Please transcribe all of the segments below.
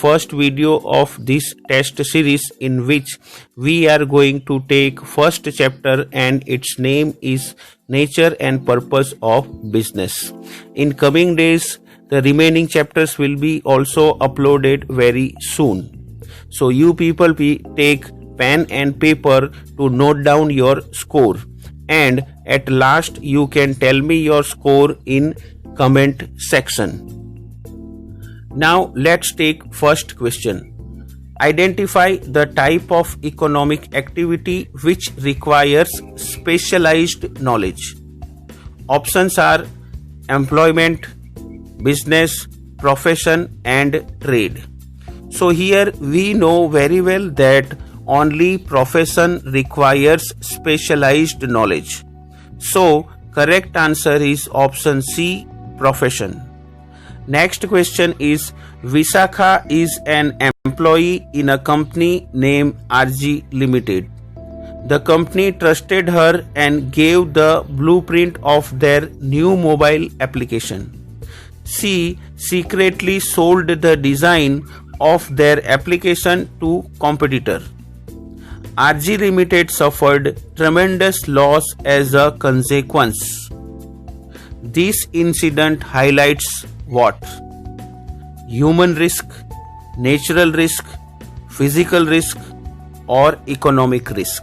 first video of this test series in which we are going to take first chapter and its name is Nature and Purpose of Business. In coming days, the remaining chapters will be also uploaded very soon. So you people take pen and paper to note down your score, and at last you can tell me your score in comment section. Now let's take first question. Identify the type of economic activity which requires specialized knowledge. Options are employment, business, profession and trade. So here we know very well that only profession requires specialized knowledge. So correct answer is option C, profession. Next question is, Visakha is an employee in a company named RG Limited. The company trusted her and gave the blueprint of their new mobile application. She secretly sold the design of their application to competitor. RG Limited suffered tremendous loss as a consequence. This incident highlights what? Human risk, natural risk, physical risk or economic risk.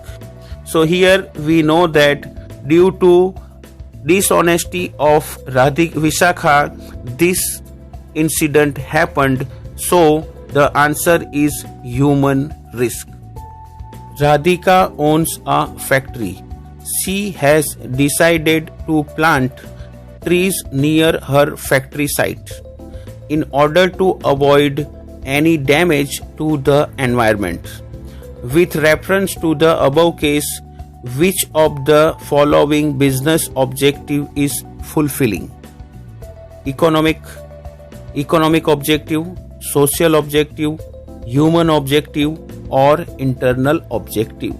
So here we know that due to dishonesty of Visakha, this incident happened. So the answer is human risk. Radhika owns a factory. She has decided to plant trees near her factory site in order to avoid any damage to the environment. With reference to the above case, which of the following business objective is fulfilling? Economic objective, social objective, human objective or internal objective.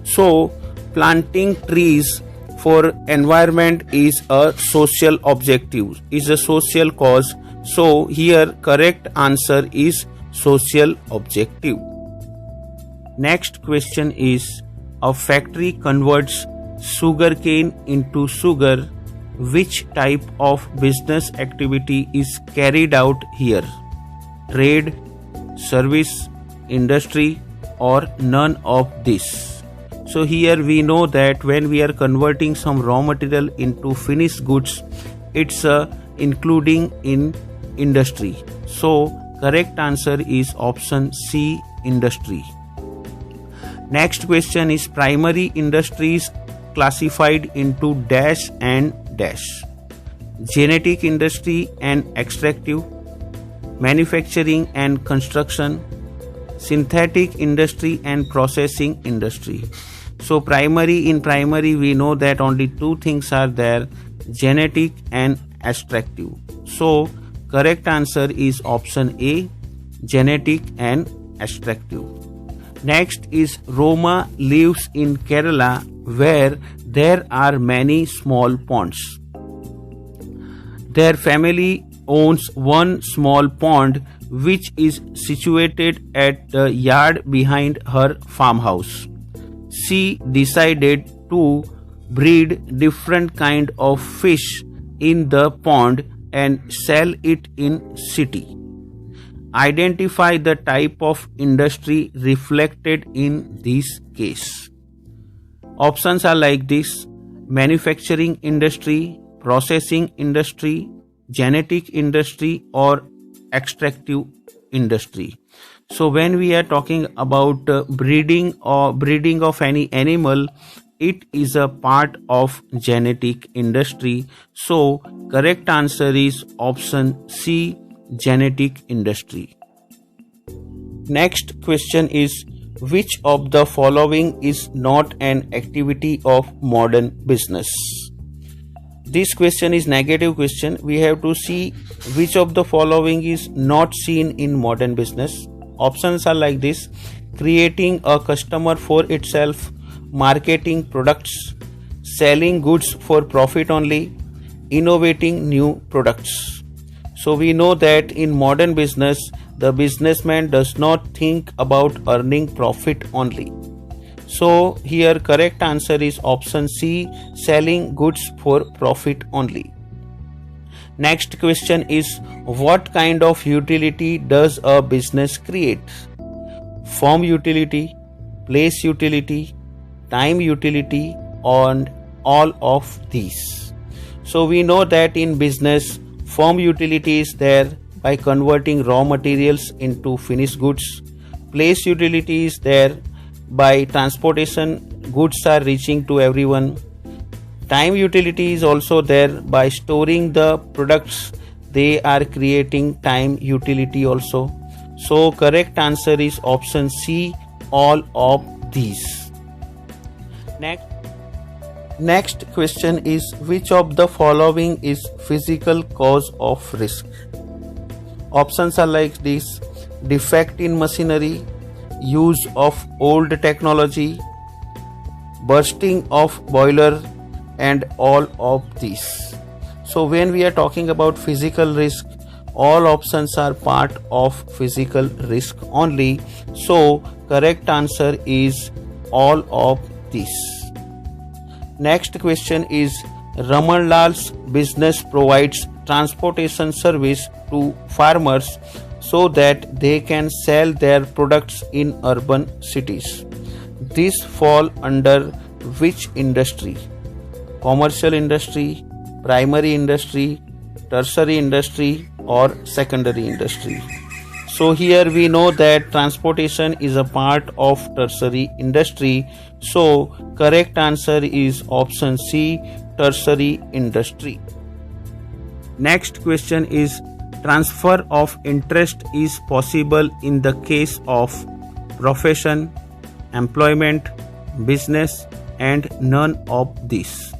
So planting trees for environment is a social objective, is a social cause. So here correct answer is social objective. Next question is, a factory converts sugarcane into sugar. Which type of business activity is carried out here? Trade, service, industry or none of this? So here we know that when we are converting some raw material into finished goods, it's including in industry. So correct answer is option C, industry. Next question is, primary industries classified into dash and dash. Genetic industry and extractive, manufacturing and construction, synthetic industry and processing industry. So in primary we know that only two things are there, genetic and extractive. So correct answer is option A, genetic and extractive. Next is, Roma lives in Kerala where there are many small ponds. Their family owns one small pond which is situated at the yard behind her farmhouse. She decided to breed different kind of fish in the pond and sell it in city. Identify the type of industry reflected in this case. Options are like this: manufacturing industry, processing industry, genetic industry or extractive industry. So when we are talking about breeding of any animal, it is a part of genetic industry. So correct answer is option C, genetic industry. Next question is, which of the following is not an activity of modern business? This question is negative question. We have to see which of the following is not seen in modern business. Options are like this: creating a customer for itself, marketing products, selling goods for profit only, innovating new products. So we know that in modern business the businessman does not think about earning profit only. So here correct answer is option C, selling goods for profit only. Next question is, what kind of utility does a business create? Form utility, place utility, time utility, and all of these. So we know that in business, firm utility is there by converting raw materials into finished goods. Place utility is there by transportation, goods are reaching to everyone. Time utility is also there by storing the products, they are creating time utility also. So correct answer is option C, all of these. Next question is, which of the following is physical cause of risk? Options are like this: defect in machinery, use of old technology, bursting of boiler, and all of these. So when we are talking about physical risk, all options are part of physical risk only. So correct answer is all of these. Next question is, Raman Lal's business provides transportation service to farmers so that they can sell their products in urban cities. This fall under which industry? Commercial industry, primary industry, tertiary industry, or secondary industry? So here we know that transportation is a part of tertiary industry. So correct answer is option C, tertiary industry. Next question is, transfer of interest is possible in the case of profession, employment, business, and none of these.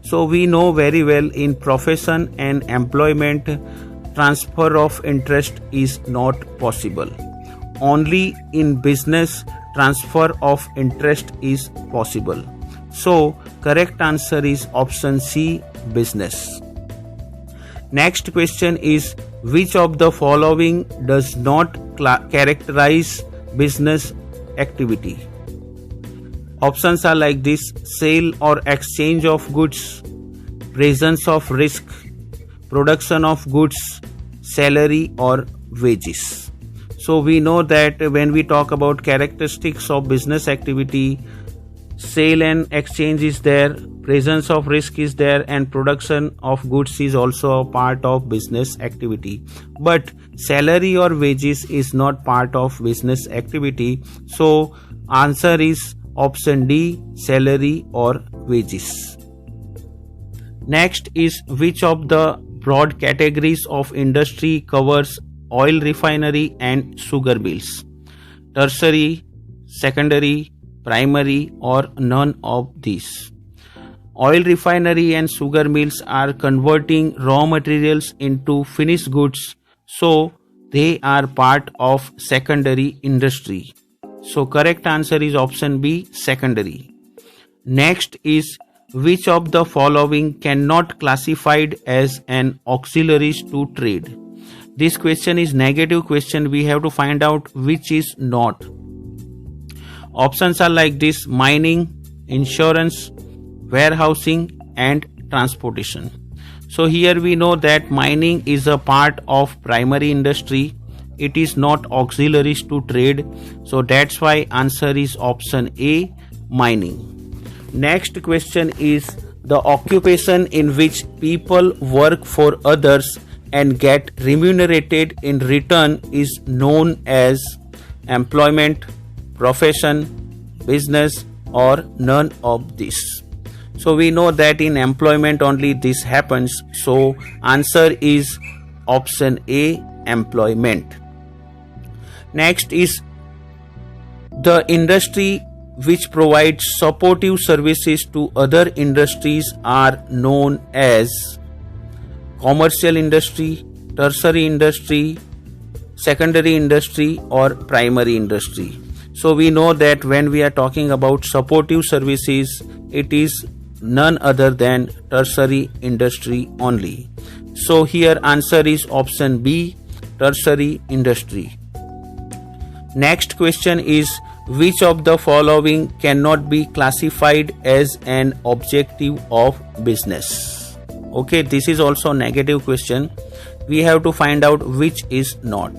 So we know very well in profession and employment, transfer of interest is not possible. Only in business, transfer of interest is possible. So correct answer is option C, business. Next question is, which of the following does not characterize business activity? Options are like this: sale or exchange of goods, presence of risk, production of goods, salary or wages. So we know that when we talk about characteristics of business activity, sale and exchange is there, presence of risk is there, and production of goods is also a part of business activity. But salary or wages is not part of business activity. So answer is option D, salary or wages. Next is, which of the broad categories of industry covers oil refinery and sugar mills? Tertiary, secondary, primary, or none of these? Oil refinery and sugar mills are converting raw materials into finished goods, so they are part of secondary industry. So correct answer is option B, secondary. Next is, which of the following cannot classified as an auxiliary to trade? This question is negative question. We have to find out which is not. Options are like this: mining, insurance, warehousing, and transportation. So here we know that mining is a part of primary industry. It is not auxiliaries to trade. So that's why answer is option A, mining. Next question is, the occupation in which people work for others and get remunerated in return is known as employment, profession, business, or none of this. So we know that in employment only this happens. So answer is option A, employment. Next is, the industry which provides supportive services to other industries are known as commercial industry, tertiary industry, secondary industry, or primary industry. So we know that when we are talking about supportive services, it is none other than tertiary industry only. So here answer is option B, tertiary industry. Next question is, which of the following cannot be classified as an objective of business? Okay, this is also a negative question. We have to find out which is not.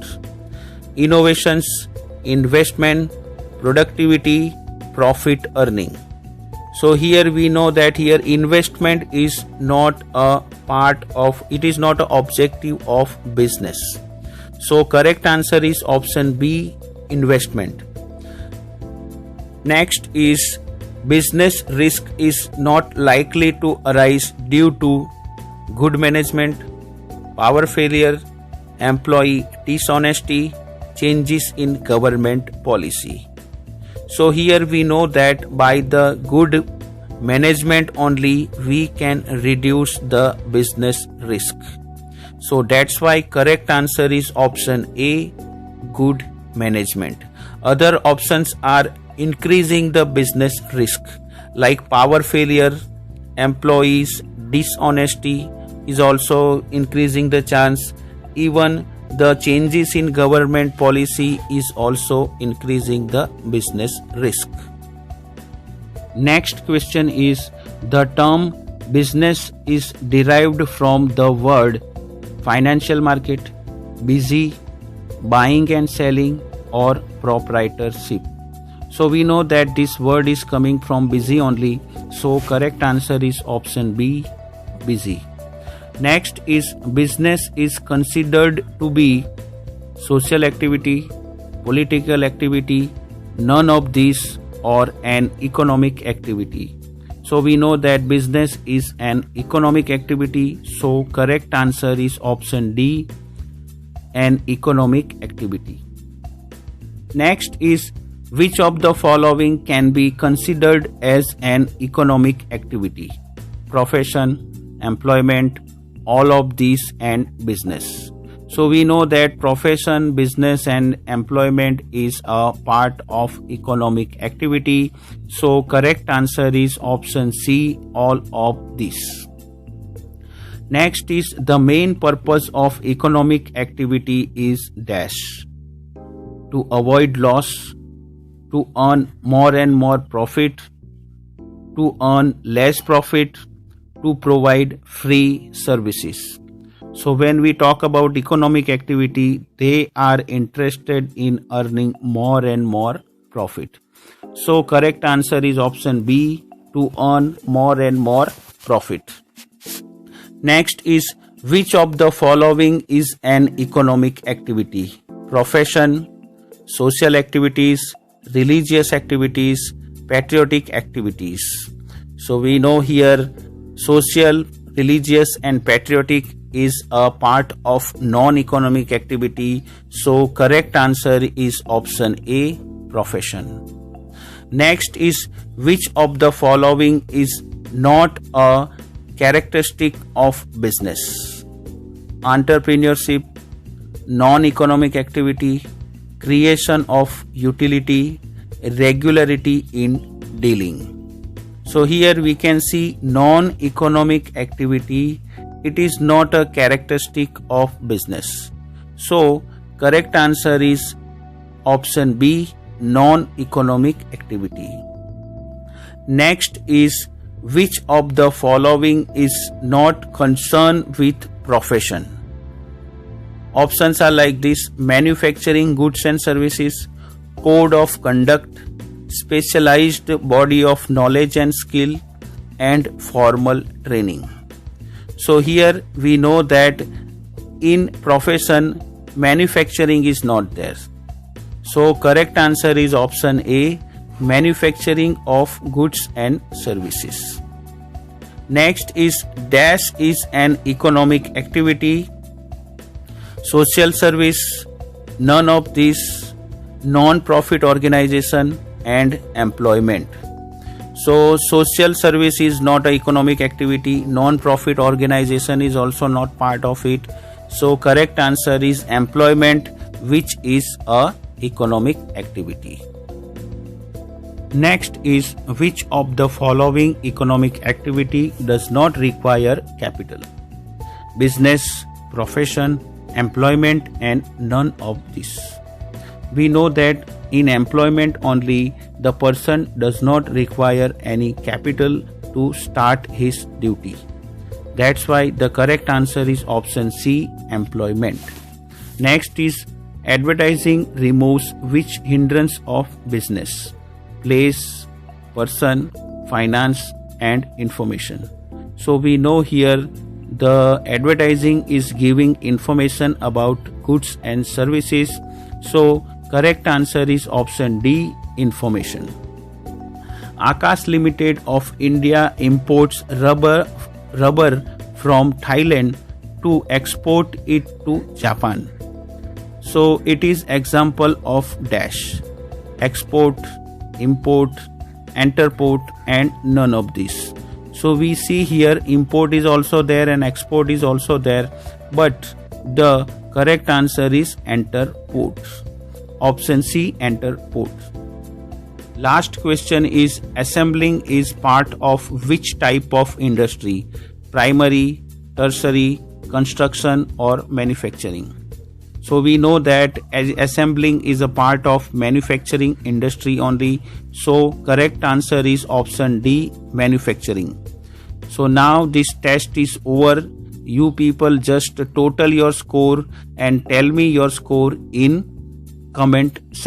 Innovations, investment, productivity, profit earning. So here we know that here investment is not a part of, it is not an objective of business. So correct answer is option B, investment. Next is, business risk is not likely to arise due to good management, power failure, employee dishonesty, changes in government policy. So here we know that by the good management only we can reduce the business risk. So that's why correct answer is option A, good management. Other options are increasing the business risk like power failure, employees dishonesty is also increasing the chance. Even the changes in government policy is also increasing the business risk. Next question is, the term business is derived from the word financial market, busy, buying and selling, or proprietorship. So we know that this word is coming from busy only. So correct answer is option B, busy. Next is, business is considered to be social activity, political activity, none of these, or an economic activity. So we know that business is an economic activity. So correct answer is option D, an economic activity. Next is, which of the following can be considered as an economic activity? Profession, employment, all of these, and business. So we know that profession, business and employment is a part of economic activity. So correct answer is option C, all of these. Next is, the main purpose of economic activity is dash. To avoid loss, to earn more and more profit, to earn less profit, to provide free services. So when we talk about economic activity, they are interested in earning more and more profit. So correct answer is option B, to earn more and more profit. Next is, which of the following is an economic activity? Profession, social activities, religious activities, patriotic activities. So we know here social, religious and patriotic is a part of non-economic activity. So correct answer is option A, profession. Next is, which of the following is not a characteristic of business? Entrepreneurship, non-economic activity, creation of utility, regularity in dealing. So here we can see non-economic activity, it is not a characteristic of business. So correct answer is option B, non-economic activity. Next is, which of the following is not concerned with profession? Options are like this: manufacturing goods and services, code of conduct, specialized body of knowledge and skill, and formal training. So here we know that in profession manufacturing is not there. So correct answer is option A, manufacturing of goods and services. Next is, dash is an economic activity, social service, none of these, non-profit organization, and employment. So social service is not an economic activity, non-profit organization is also not part of it. So correct answer is employment, which is a economic activity. Next is, which of the following economic activity does not require capital? Business, profession, employment, and none of this. we know that in employment only, the person does not require any capital to start his duty. That's why the correct answer is option C, employment. Next is advertising removes which hindrance of business? Place, person, finance and information. So we know here the advertising is giving information about goods and services. So correct answer is option D, information. Akash Limited of India imports rubber from Thailand to export it to Japan. So it is example of dash: export, import, interport and none of this. So we see here import is also there and export is also there, but the correct answer is interport. Option C, interport. Last question is assembling is part of which type of industry? Primary, tertiary, construction or manufacturing. So we know that assembling is a part of manufacturing industry only. So correct answer is option D, manufacturing. So now this test is over. You people just total your score and tell me your score in comment section.